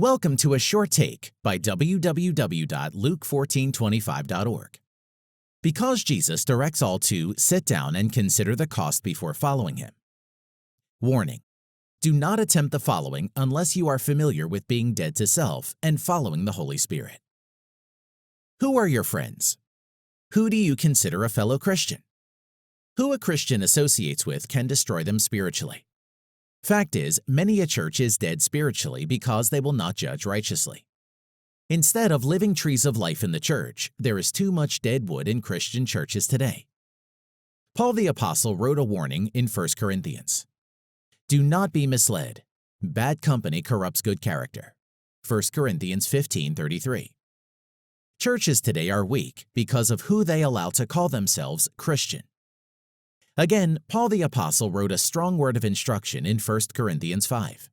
Welcome to a short take by www.luke1425.org. Because Jesus directs all to sit down and consider the cost before following him. Warning: do not attempt the following unless you are familiar with being dead to self and following the Holy Spirit. Who are your friends? Who do you consider a fellow Christian? Who a Christian associates with can destroy them spiritually. Fact is, many a church is dead spiritually because they will not judge righteously. Instead of living trees of life in the church, there is too much dead wood in Christian churches today. Paul the Apostle wrote a warning in 1 Corinthians. Do not be misled. Bad company corrupts good character. 1 Corinthians 15:33. Churches today are weak because of who they allow to call themselves Christian. Again, Paul the Apostle wrote a strong word of instruction in 1 Corinthians 5.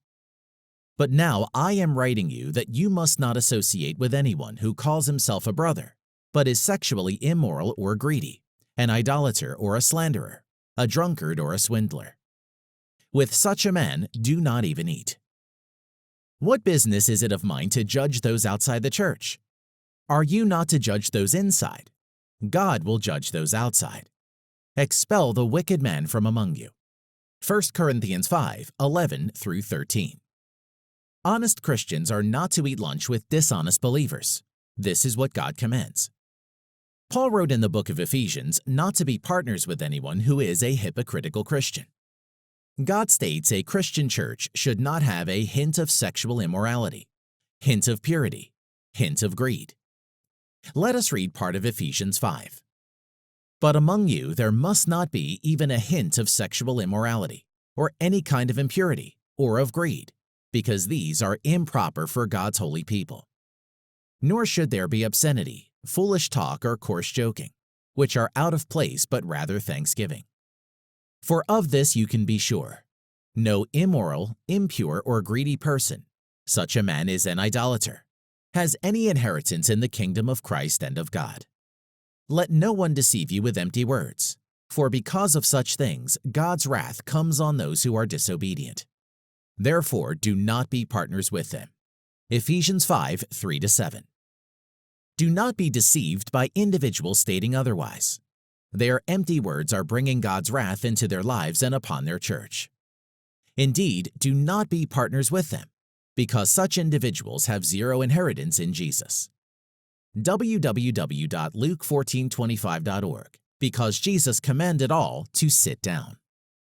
But now I am writing you that you must not associate with anyone who calls himself a brother, but is sexually immoral or greedy, an idolater or a slanderer, a drunkard or a swindler. With such a man, do not even eat. What business is it of mine to judge those outside the church? Are you not to judge those inside? God will judge those outside. Expel the wicked man from among you. 1 Corinthians 5:11-13. Honest Christians are not to eat lunch with dishonest believers. This is what God commands. Paul wrote in the book of Ephesians not to be partners with anyone who is a hypocritical Christian. God states a Christian church should not have a hint of sexual immorality, hint of purity, hint of greed. Let us read part of Ephesians 5. But among you there must not be even a hint of sexual immorality, or any kind of impurity, or of greed, because these are improper for God's holy people. Nor should there be obscenity, foolish talk, or coarse joking, which are out of place but rather thanksgiving. For of this you can be sure: no immoral, impure, or greedy person, such a man is an idolater, has any inheritance in the kingdom of Christ and of God. Let no one deceive you with empty words, for because of such things God's wrath comes on those who are disobedient. Therefore do not be partners with them. Ephesians 5:3-7. Do not be deceived by individuals stating otherwise. Their empty words are bringing God's wrath into their lives and upon their church. Indeed, do not be partners with them, because such individuals have zero inheritance in Jesus. www.luke1425.org, because Jesus commanded all to sit down.